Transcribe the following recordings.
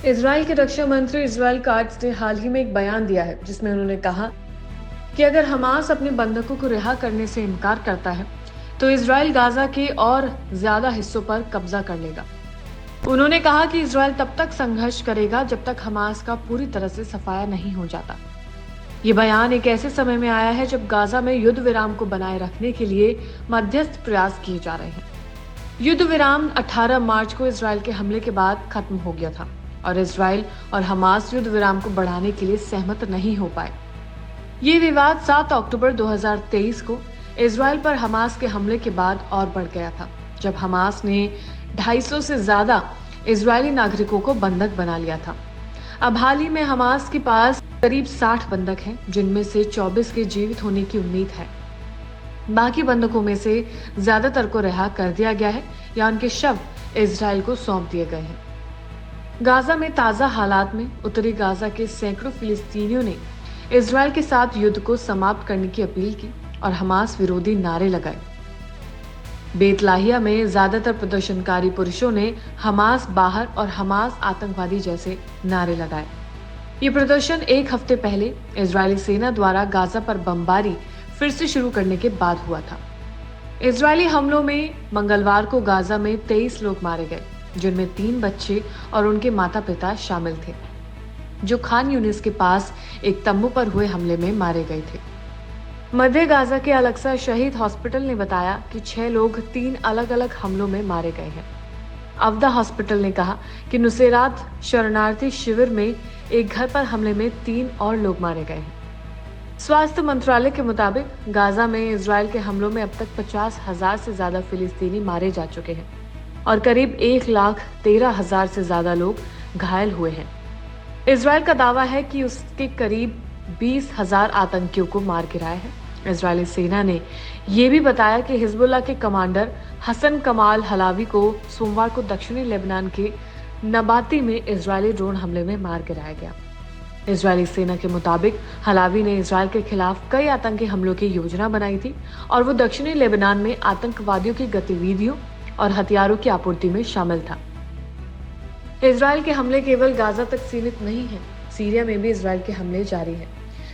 Israel के रक्षा मंत्री Israel Katz ने हाल ही में एक बयान दिया है जिसमें उन्होंने कहा कि अगर हमास अपने बंधकों को रिहा करने से इनकार करता है तो इजराइल गाजा के और ज्यादा हिस्सों पर कब्जा कर लेगा। उन्होंने कहा कि इजराइल तब तक संघर्ष करेगा जब तक हमास का पूरी तरह से सफाया नहीं हो जाता। ये बयान एक ऐसे समय में आया है जब गाजा में युद्ध विराम को बनाए रखने के लिए मध्यस्थ प्रयास किए जा रहे हैं। युद्ध विराम 18 मार्च को इजराइल के हमले के बाद खत्म हो गया था और इजराइल और हमास युद्ध विराम को बढ़ाने के लिए सहमत नहीं हो पाए। ये विवाद 7 अक्टूबर 2023 को इजराइल पर हमास के हमले के बाद और बढ़ गया था, जब हमास ने 250 से ज्यादा इजरायली नागरिकों को बंधक बना लिया था। अब हाल ही में हमास के पास करीब 60 बंधक हैं, जिनमें से 24 के जीवित होने की उम्मीद है। बाकी बंधकों में से ज्यादातर को रिहा कर दिया गया है या उनके शव इजराइल को सौंप दिए गए हैं। गाजा में ताजा हालात में उत्तरी गाजा के सैकड़ों फिलिस्तीनियों ने इजराइल के साथ युद्ध को समाप्त करने की अपील की और हमास विरोधी नारे लगाए। बेतलाहिया में ज्यादातर प्रदर्शनकारी पुरुषों ने हमास बाहर और हमास आतंकवादी जैसे नारे लगाए। ये प्रदर्शन एक हफ्ते पहले इजरायली सेना द्वारा गाजा पर बमबारी फिर से शुरू करने के बाद हुआ था। इजरायली हमलों में मंगलवार को गाजा में 23 लोग मारे गए, जिनमें 3 बच्चे और उनके माता पिता शामिल थे, जो खान यूनिस के पास एक तंबू पर हुए हमले में मारे गए थे। मध्य गाजा के अलक्सा शहीद हॉस्पिटल ने बताया कि 6 लोग 3 अलग अलग हमलों में मारे गए हैं। अवदा हॉस्पिटल ने कहा कि नुसेरात शरणार्थी शिविर में एक घर पर हमले में 3 और लोग मारे गए हैं। स्वास्थ्य मंत्रालय के मुताबिक गाजा में इजराइल के हमलों में अब तक 50,000 से ज्यादा फिलिस्तीनी मारे जा चुके हैं और करीब 1,13,000 से ज्यादा लोग घायल हुए हैं। इजराइल का दावा है कि उसके करीब 20,000 आतंकियों को मार गिराया है। इजरायली सेना ने यह भी बताया कि हिजबुल्लाह के कमांडर हसन कमाल हलावी को सोमवार को दक्षिणी लेबनान के नबाती में इजरायली ड्रोन हमले में मार गिराया गया। इजरायली सेना के मुताबिक हलावी ने इजरायल के खिलाफ कई आतंकी हमलों की योजना बनाई थी और वो दक्षिणी लेबनान में आतंकवादियों की गतिविधियों और हथियारों की आपूर्ति में शामिल था। इजरायल के हमले केवल गाजा तक सीमित नहीं है, सीरिया में भी इजरायल के हमले जारी हैं।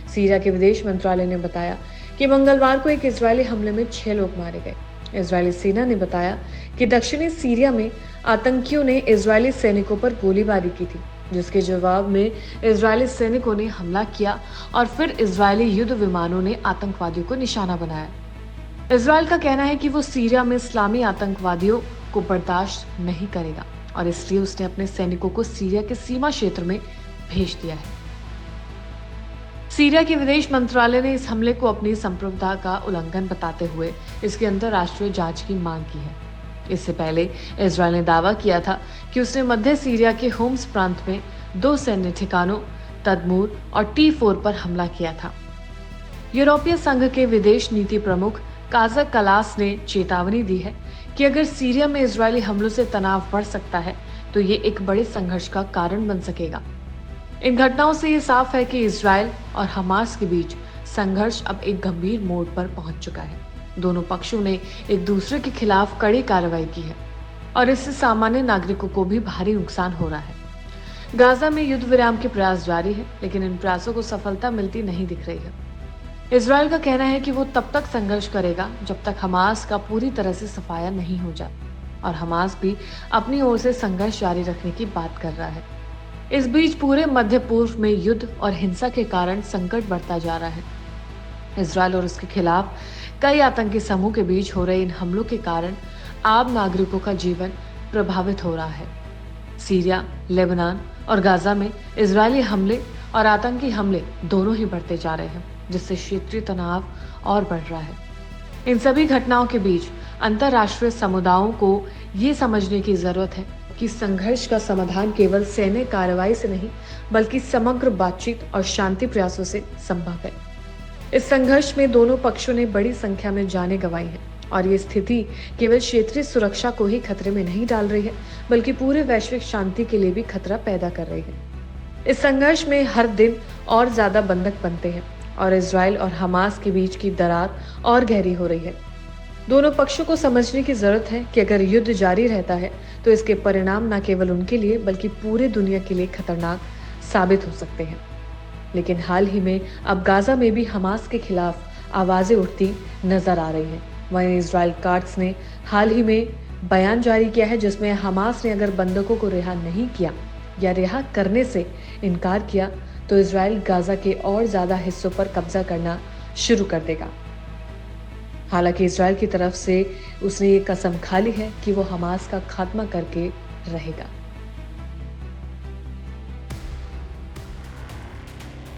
सीरिया के विदेश मंत्रालय ने बताया कि मंगलवार को एक इजरायली हमले में 6 लोग मारे गए। इजरायली सेना ने बताया कि दक्षिणी सीरिया में आतंकियों ने इजरायली सैनिकों पर गोलीबारी की थी, जिसके जवाब में इजरायली सैनिकों ने हमला किया और फिर इजरायली युद्ध विमानों ने आतंकवादियों को निशाना बनाया। इजरायल का कहना है कि वो सीरिया में इस्लामी आतंकवादियों को बर्दाश्त नहीं करेगा और इसलिए उसने अपने सैनिकों को सीरिया के सीमा क्षेत्र में भेज दिया है। सीरिया के विदेश मंत्रालय ने इस हमले को अपनी संप्रभुता का उल्लंघन बताते हुए इसकी अंतर्राष्ट्रीय जांच की मांग की है। इससे पहले इजरायल ने दावा किया था कि उसने मध्य सीरिया के होम्स प्रांत में 2 सैन्य ठिकानों तदमूर और T4 पर हमला किया था। यूरोपीय संघ के विदेश नीति प्रमुख काजा कलास ने चेतावनी दी है कि अगर सीरिया में इजरायली हमलों से तनाव बढ़ सकता है तो ये एक बड़े संघर्ष का कारण बन सकेगा। इन घटनाओं से ये साफ है कि इजरायल और हमास के बीच संघर्ष अब एक गंभीर मोड़ पर पहुंच चुका है। दोनों पक्षों ने एक दूसरे के खिलाफ कड़ी कार्रवाई की है और इससे सामान्य नागरिकों को भी भारी नुकसान हो रहा है। गाजा में युद्ध विराम के प्रयास जारी है, लेकिन इन प्रयासों को सफलता मिलती नहीं दिख रही है। इजरायल का कहना है कि वो तब तक संघर्ष करेगा जब तक हमास का पूरी तरह से सफाया नहीं हो जाए और हमास भी अपनी ओर से संघर्ष जारी रखने की बात कर रहा है। इस बीच पूरे मध्य पूर्व में युद्ध और हिंसा के कारण संकट बढ़ता जा रहा है। इजरायल और उसके खिलाफ कई आतंकी समूह के बीच हो रहे इन हमलों के कारण आम नागरिकों का जीवन प्रभावित हो रहा है। सीरिया, लेबनान और गाजा में इजरायली हमले और आतंकी हमले दोनों ही बढ़ते जा रहे हैं, जिससे क्षेत्रीय तनाव और बढ़ रहा है। इन सभी घटनाओं के बीच अंतर्राष्ट्रीय समुदायों को ये समझने की जरूरत है कि संघर्ष का समाधान केवल सैन्य कार्रवाई से नहीं, बल्कि समग्र बातचीत और शांति प्रयासों से संभव है। इस संघर्ष में दोनों पक्षों ने बड़ी संख्या में जानें गंवाई हैं और ये स्थिति केवल क्षेत्रीय सुरक्षा को ही खतरे में नहीं डाल रही है, बल्कि पूरे वैश्विक शांति के लिए भी खतरा पैदा कर रही है। इस संघर्ष में हर दिन और ज्यादा बंधक बनते हैं और इजरायल और हमास के बीच की दरार और गहरी हो रही है। दोनों पक्षों को समझने की जरूरत है कि अगर युद्ध जारी रहता है तो इसके परिणाम न केवल उनके लिए बल्कि पूरे दुनिया के लिए खतरनाक साबित हो सकते हैं। लेकिन हाल ही में अब गाजा में भी हमास के खिलाफ आवाजें उठती नजर आ रही हैं। वहीं इजराइल काट्स ने हाल ही में बयान जारी किया है जिसमें हमास ने अगर बंधकों को रिहा नहीं किया या रिहा करने से इनकार किया तो इजराइल गाजा के और ज्यादा हिस्सों पर कब्जा करना शुरू कर देगा। हालांकि इजराइल की तरफ से उसने ये कसम खा ली है कि वो हमास का खात्मा करके रहेगा।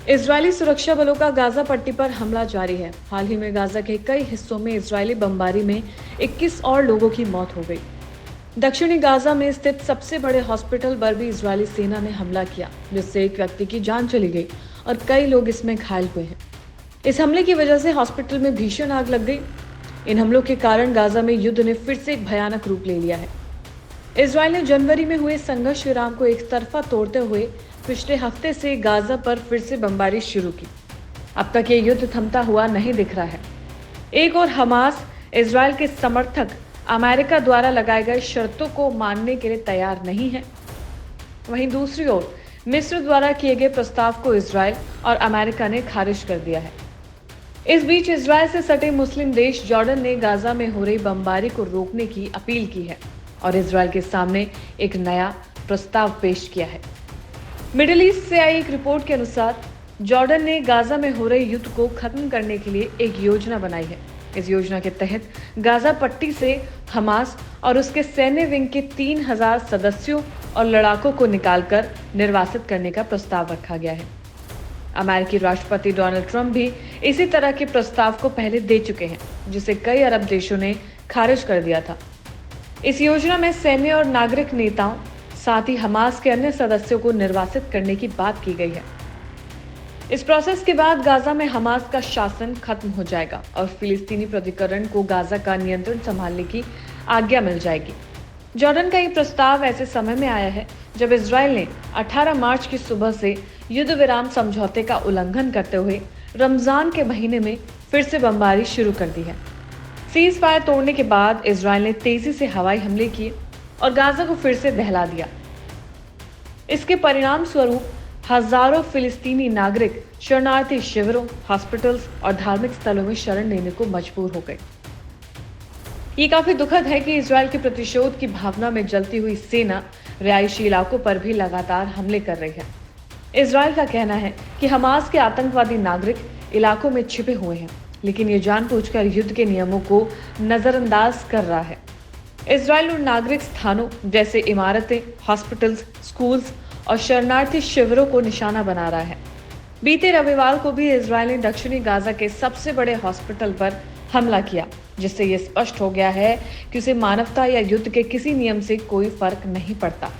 इजरायली सुरक्षा बलों का गाजा पट्टी पर हमला जारी है। हाल ही में गाजा के कई हिस्सों में इजरायली बमबारी में 21 और लोगों की मौत हो गई। दक्षिणी गाजा में स्थित सबसे बड़े हॉस्पिटल पर भी इजरायली सेना ने हमला किया, जिससे एक व्यक्ति की जान चली गई और कई लोग इसमें घायल हुए हैं। इस हमले की वजह से हॉस्पिटल में भीषण आग लग गई। इन हमलों के कारण गाजा में युद्ध ने फिर से एक भयानक रूप ले लिया है। इजरायल ने जनवरी में हुए संघर्ष विराम को एक तरफा तोड़ते हुए पिछले हफ्ते से गाजा पर फिर से बमबारी शुरू की। अब तक ये युद्ध थमता हुआ नहीं दिख रहा है। एक और हमास इजरायल के समर्थक अमेरिका द्वारा लगाए गए शर्तों को मानने के लिए तैयार नहीं है। वहीं दूसरी ओर मिस्र द्वारा किए गए प्रस्ताव को इजरायल और अमेरिका ने खारिज कर दिया है। इस बीच इजरायल से सटे मुस्लिम देश जॉर्डन ने गाजा में हो रही बमबारी को रोकने की अपील की है और इजरायल के सामने एक नया प्रस्ताव पेश किया है। मिडिल ईस्ट से आई एक रिपोर्ट के अनुसार जॉर्डन ने गाजा में हो रहे युद्ध को खत्म करने के लिए एक योजना बनाई है। इस योजना के तहत गाजा पट्टी से हमास और उसके सैन्य विंग के 3000 सदस्यों और लड़ाकों को निकालकर निर्वासित करने का प्रस्ताव रखा गया है। अमेरिकी राष्ट्रपति डोनाल्ड ट्रंप भी इसी तरह के प्रस्ताव को पहले दे चुके हैं, जिसे कई अरब देशों ने खारिज कर दिया था। इस योजना में सैन्य और नागरिक नेताओं, साथ ही हमास के अन्य सदस्यों को निर्वासित करने की बात की गई है। इस प्रोसेस के बाद गाजा में हमास का शासन खत्म हो जाएगा और फिलिस्तीनी प्राधिकरण को गाजा का नियंत्रण संभालने की आज्ञा मिल जाएगी। जॉर्डन का ये प्रस्ताव ऐसे समय में आया है जब इजरायल ने 18 मार्च की सुबह से युद्ध विराम समझौते का उल्लंघन करते हुए रमजान के महीने में फिर से बमबारी शुरू कर दी है। सीज फायर तोड़ने के बाद इजरायल ने तेजी से हवाई हमले किए और गाजा को फिर से दहला दिया। इसके परिणाम स्वरूप हजारों फिलिस्तीनी नागरिक शरणार्थी शिविरों, हॉस्पिटल्स और धार्मिक स्थलों में शरण लेने को मजबूर हो गए। ये काफी दुखद है कि इजरायल के प्रतिशोध की भावना में जलती हुई सेना रिहायशी इलाकों पर भी लगातार हमले कर रही है। इजरायल का कहना है कि हमास के आतंकवादी नागरिक इलाकों में छिपे हुए हैं, लेकिन ये जानबूझकर युद्ध के नियमों को नजरअंदाज कर रहा है। इजरायल उन नागरिक स्थानों जैसे इमारतें, हॉस्पिटल्स, स्कूल्स और शरणार्थी शिविरों को निशाना बना रहा है। बीते रविवार को भी इजरायल ने दक्षिणी गाजा के सबसे बड़े हॉस्पिटल पर हमला किया, जिससे यह स्पष्ट हो गया है कि उसे मानवता या युद्ध के किसी नियम से कोई फर्क नहीं पड़ता।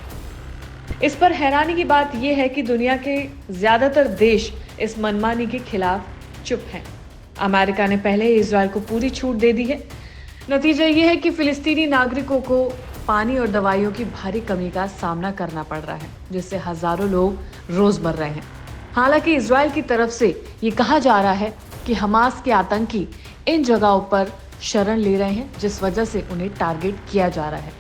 इस पर हैरानी की बात यह है कि दुनिया के ज्यादातर देश इस मनमानी के खिलाफ चुप हैं। अमेरिका ने पहले ही इजरायल को पूरी छूट दे दी है। नतीजा ये है कि फिलिस्तीनी नागरिकों को पानी और दवाइयों की भारी कमी का सामना करना पड़ रहा है, जिससे हजारों लोग रोज मर रहे हैं। हालांकि इजरायल की तरफ से ये कहा जा रहा है कि हमास के आतंकी इन जगहों पर शरण ले रहे हैं, जिस वजह से उन्हें टारगेट किया जा रहा है।